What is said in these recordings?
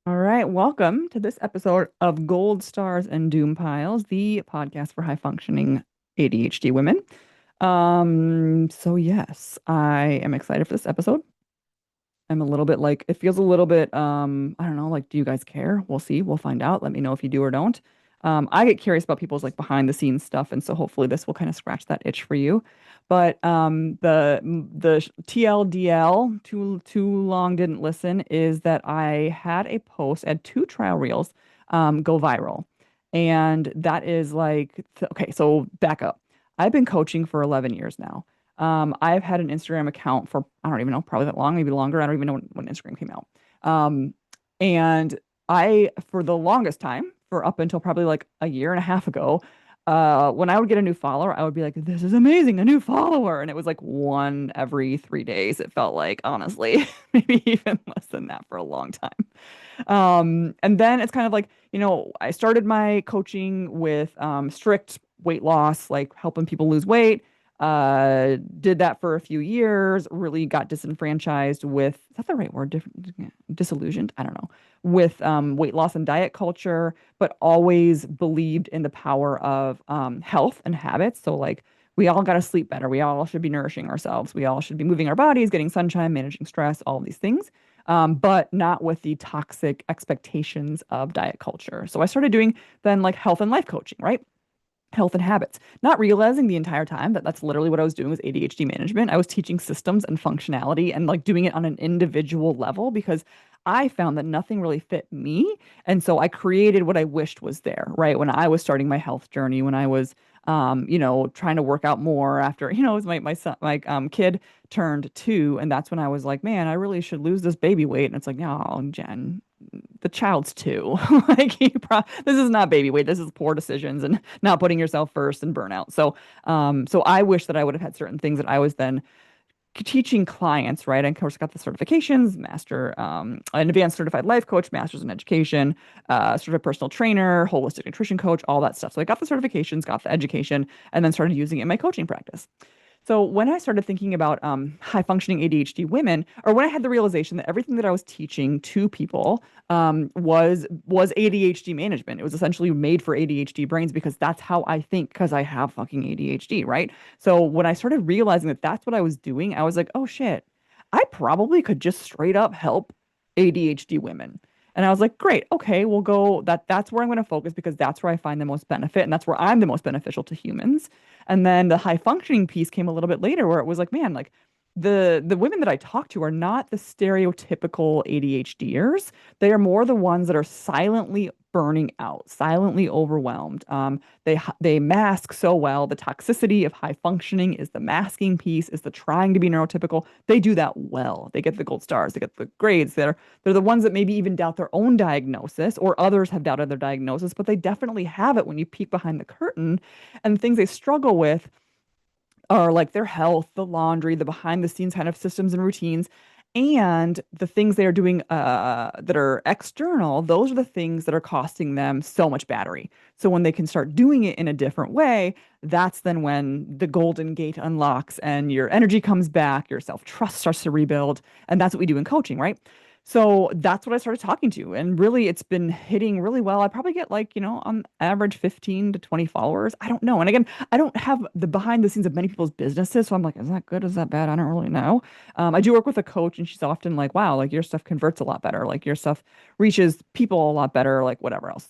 All right, welcome to this episode of Gold Stars and Doom Piles, the podcast for high functioning ADHD women. So yes, I am excited for this episode. I'm a little bit like it feels a little bit I don't know, like do you guys care? We'll see. We'll find out. Let me know if you do or don't. I get curious about people's like behind the scenes stuff, and so hopefully this will kind of scratch that itch for you. But the TLDL, too long didn't listen, is that I had a post, I had two trial reels go viral. And that is like okay, so back up. I've been coaching for 11 years now. I've had an Instagram account for, I don't even know, probably that long, maybe longer. I don't even know when Instagram came out. Um, and for the longest time, for up until probably like a year and a half ago, when I would get a new follower, I would be like, this is amazing, a new follower. And it was like one every 3 days. It felt like, honestly, maybe even less than that for a long time. And then it's kind of like, I started my coaching with strict weight loss, like helping people lose weight. Did that for a few years, really got disenfranchised with, is that the right word? Disillusioned? I don't know. With weight loss and diet culture, but always believed in the power of health and habits. So, like, we all got to sleep better. We all should be nourishing ourselves. We all should be moving our bodies, getting sunshine, managing stress, all of these things. But not with the toxic expectations of diet culture. So I started doing then like health and life coaching, right? Health and habits, not realizing the entire time that that's literally what I was doing was ADHD management. I was teaching systems and functionality and like doing it on an individual level because I found that nothing really fit me. And so I created what I wished was there, right? When I was starting my health journey, when I was, trying to work out more after, it was my son, my kid turned 2. And that's when I was like, man, I really should lose this baby weight. And it's like, no, Jen, the child's 2. Like this is not baby weight. This is poor decisions and not putting yourself first and burnout. So I wish that I would have had certain things that I was then teaching clients, right? And of course, got the certifications, an advanced certified life coach, master's in education, certified personal trainer, holistic nutrition coach, all that stuff. So I got the certifications, got the education, and then started using it in my coaching practice. So when I started thinking about high functioning ADHD women, or when I had the realization that everything that I was teaching to people was ADHD management, it was essentially made for ADHD brains because that's how I think because I have fucking ADHD, right? So when I started realizing that that's what I was doing, I was like, oh shit, I probably could just straight up help ADHD women. And I was like, great, okay, we'll go that's where I'm going to focus because that's where I find the most benefit and that's where I'm the most beneficial to humans. And then the high functioning piece came a little bit later where it was like, man, like the women that I talk to are not the stereotypical ADHDers. They are more the ones that are silently burning out, silently overwhelmed. They mask so well. The toxicity of high functioning is the masking piece, is the trying to be neurotypical. They do that well. They get the gold stars, they get the grades. They're the ones that maybe even doubt their own diagnosis, or others have doubted their diagnosis, but they definitely have it when you peek behind the curtain. And the things they struggle with are like their health, the laundry, the behind the scenes kind of systems and routines, and the things they are doing that are external. Those are the things that are costing them so much battery. So when they can start doing it in a different way, that's then when the golden gate unlocks and your energy comes back, your self trust starts to rebuild, and that's what we do in coaching, right? So that's what I started talking to. And really, it's been hitting really well. I probably get like, on average 15 to 20 followers. I don't know. And again, I don't have the behind the scenes of many people's businesses. So I'm like, is that good? Is that bad? I don't really know. I do work with a coach and she's often like, wow, like your stuff converts a lot better. Like your stuff reaches people a lot better, like whatever else.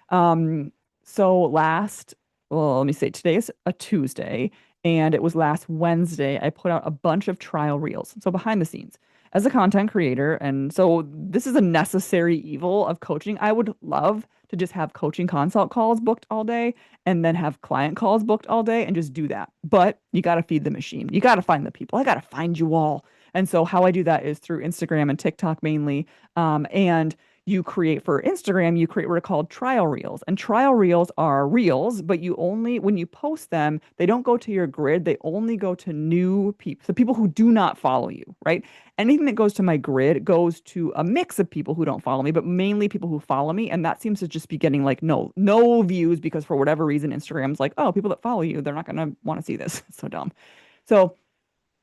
Um, so well, let me say today is a Tuesday and it was last Wednesday. I put out a bunch of trial reels. So behind the scenes as a content creator. And so this is a necessary evil of coaching. I would love to just have coaching consult calls booked all day and then have client calls booked all day and just do that. But you got to feed the machine. You got to find the people. I got to find you all. And so how I do that is through Instagram and TikTok mainly. And you create for Instagram, you create what are called trial reels. And trial reels are reels, but you only, when you post them, they don't go to your grid. They only go to new people. So people who do not follow you, right? Anything that goes to my grid goes to a mix of people who don't follow me, but mainly people who follow me. And that seems to just be getting like no views because for whatever reason, Instagram's like, oh, people that follow you, they're not going to want to see this. It's so dumb. So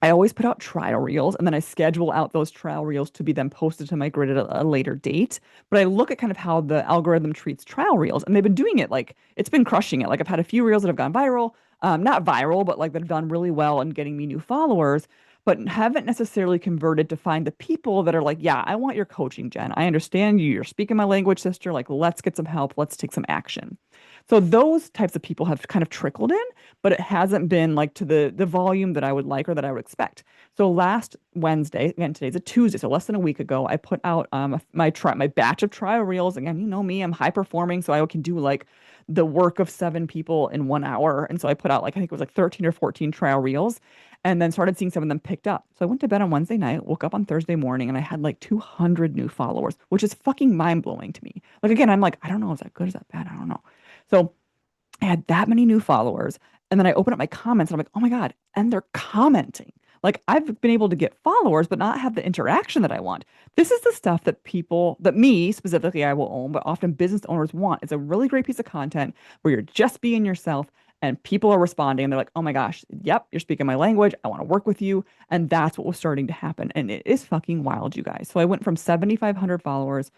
I always put out trial reels and then I schedule out those trial reels to be then posted to my grid at a later date. But I look at kind of how the algorithm treats trial reels and they've been doing it like it's been crushing it. Like I've had a few reels that have gone viral, not viral, but like that have done really well and getting me new followers, but haven't necessarily converted to find the people that are like, yeah, I want your coaching, Jen. I understand you. You're speaking my language, sister. Like, let's get some help. Let's take some action. So those types of people have kind of trickled in, but it hasn't been like to the volume that I would like or that I would expect. So last Wednesday, again, today's a Tuesday, so less than a week ago, I put out my batch of trial reels. Again, you know me, I'm high performing, so I can do like the work of 7 people in 1 hour. And so I put out like I think it was like 13 or 14 trial reels and then started seeing some of them picked up. So I went to bed on Wednesday night, woke up on Thursday morning, and I had like 200 new followers, which is fucking mind blowing to me. Like again, I'm like, I don't know, is that good? Is that bad? I don't know. So I had that many new followers. And then I open up my comments and I'm like, oh my God. And they're commenting. Like I've been able to get followers, but not have the interaction that I want. This is the stuff that people, that me specifically, I will own, but often business owners want. It's a really great piece of content where you're just being yourself and people are responding and they're like, oh my gosh, yep, you're speaking my language. I want to work with you. And that's what was starting to happen. And it is fucking wild, you guys. So I went from 7,500 followers,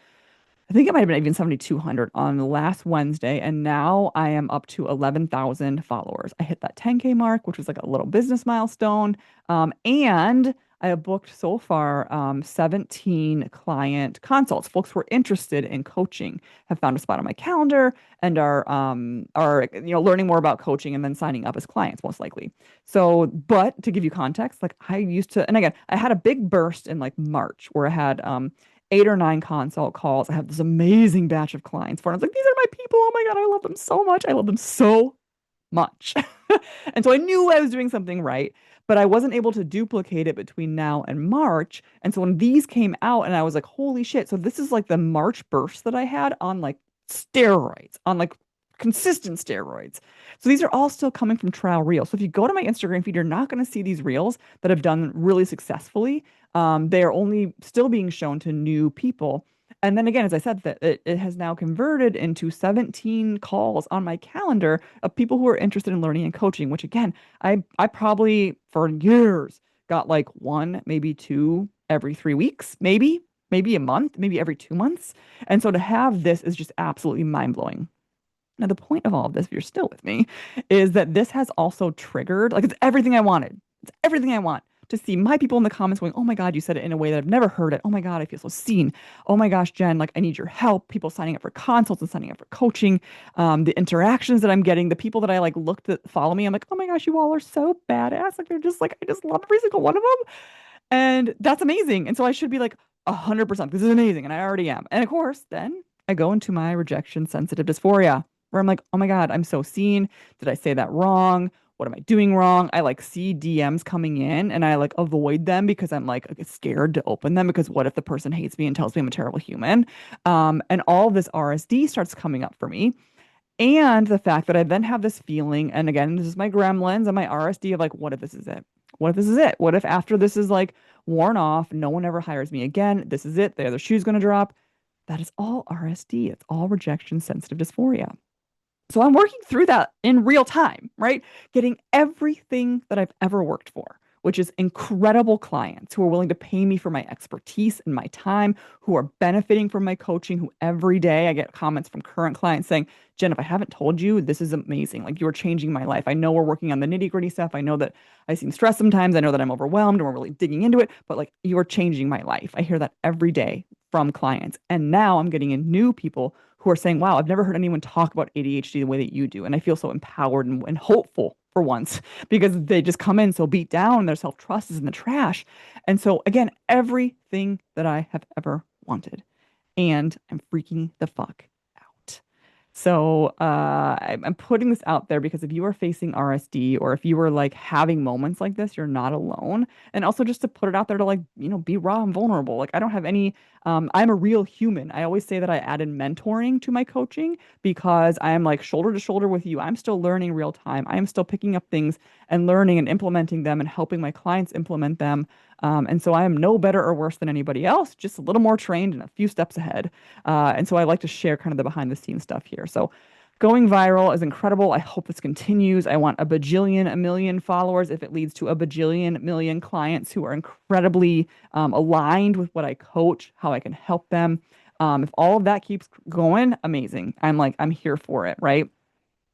I think it might have been even 7,200 on the last Wednesday, and now I am up to 11,000 followers. I hit that 10K mark, which was like a little business milestone. And I have booked so far 17 client consults. Folks who are interested in coaching have found a spot on my calendar and are learning more about coaching and then signing up as clients most likely. So, but to give you context, like I used to, and again, I had a big burst in like March where I had 8 or 9 consult calls. I have this amazing batch of clients for. And I was like, these are my people. Oh my God, I love them so much. I love them so much. And so I knew I was doing something right, but I wasn't able to duplicate it between now and March. And so when these came out and I was like, holy shit. So this is like the March burst that I had on like steroids, on like consistent steroids. So these are all still coming from trial reels. So if you go to my Instagram feed, you're not going to see these reels that have done really successfully. They are only still being shown to new people. And then again, as I said, that it has now converted into 17 calls on my calendar of people who are interested in learning and coaching, which again, I probably for years got like one, maybe two every 3 weeks, maybe a month, maybe every 2 months. And so to have this is just absolutely mind blowing. Now, the point of all of this, if you're still with me, is that this has also triggered, like, it's everything I wanted. It's everything I want to see my people in the comments going, oh my God, you said it in a way that I've never heard it. Oh my God, I feel so seen. Oh my gosh, Jen, like, I need your help. People signing up for consults and signing up for coaching. The interactions that I'm getting, the people that I like look to follow me, I'm like, oh my gosh, you all are so badass. Like, they're just like, I just love every single one of them. And that's amazing. And so I should be like 100%. This is amazing. And I already am. And of course, then I go into my rejection sensitive dysphoria where I'm like, oh my God, I'm so seen. Did I say that wrong? What am I doing wrong? I like see DMs coming in and I like avoid them because I'm like scared to open them because what if the person hates me and tells me I'm a terrible human? And all this RSD starts coming up for me. And the fact that I then have this feeling, and again, this is my gremlins and my RSD of like, what if this is it? What if this is it? What if after this is like worn off, no one ever hires me again? This is it. The other shoe's going to drop. That is all RSD. It's all rejection sensitive dysphoria. So I'm working through that in real time, right? Getting everything that I've ever worked for, which is incredible clients who are willing to pay me for my expertise and my time, who are benefiting from my coaching, who every day I get comments from current clients saying, Jen, if I haven't told you, this is amazing. Like you are changing my life. I know we're working on the nitty gritty stuff. I know that I seem stressed sometimes. I know that I'm overwhelmed and we're really digging into it, but like you are changing my life. I hear that every day from clients. And now I'm getting in new people who are saying, wow, I've never heard anyone talk about ADHD the way that you do. And I feel so empowered and hopeful for once because they just come in so beat down and their self-trust is in the trash. And so, again, everything that I have ever wanted. And I'm freaking the fuck out. So I'm putting this out there because if you are facing RSD or if you are like having moments like this, you're not alone. And also just to put it out there to like, be raw and vulnerable. Like I don't have any, I'm a real human. I always say that I added mentoring to my coaching because I am like shoulder to shoulder with you. I'm still learning real time. I am still picking up things and learning and implementing them and helping my clients implement them. And so I am no better or worse than anybody else, just a little more trained and a few steps ahead. And so I like to share kind of the behind the scenes stuff here. So Going viral is incredible. I hope this continues. I want a bajillion, a million followers if it leads to a bajillion million clients who are incredibly aligned with what I coach, how I can help them. If all of that keeps going, amazing. I'm here for it, right?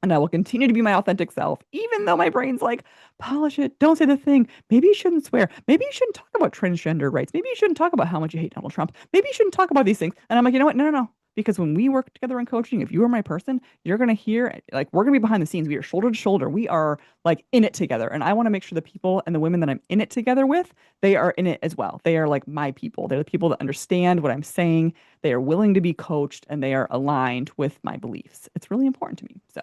And I will continue to be my authentic self, even though my brain's like, polish it, don't say the thing. Maybe you shouldn't swear. Maybe you shouldn't talk about transgender rights. Maybe you shouldn't talk about how much you hate Donald Trump. Maybe you shouldn't talk about these things. And I'm like, you know what? No, no, no. Because when we work together in coaching, if you are my person, you're going to hear, like, we're going to be behind the scenes. We are shoulder to shoulder. We are like in it together. And I want to make sure the people and the women that I'm in it together with, they are in it as well. They are like my people. They're the people that understand what I'm saying. They are willing to be coached and they are aligned with my beliefs. It's really important to me. So,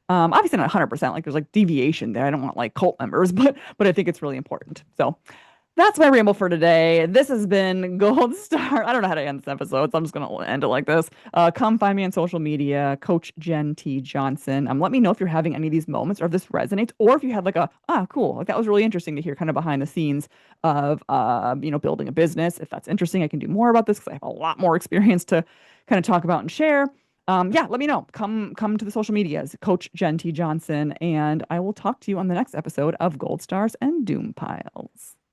obviously not 100%, like there's like deviation there. I don't want like cult members, but I think it's really important. So that's my ramble for today. This has been Gold Star. I don't know how to end this episode, so I'm just gonna end it like this. Come find me on social media, Coach Jen T. Johnson. Let me know if you're having any of these moments or if this resonates, or if you had like cool, like that was really interesting to hear kind of behind the scenes of building a business. If that's interesting, I can do more about this because I have a lot more experience to kind of talk about and share. Yeah, let me know. Come to the social medias, Coach Jen T. Johnson, and I will talk to you on the next episode of Gold Stars and Doom Piles.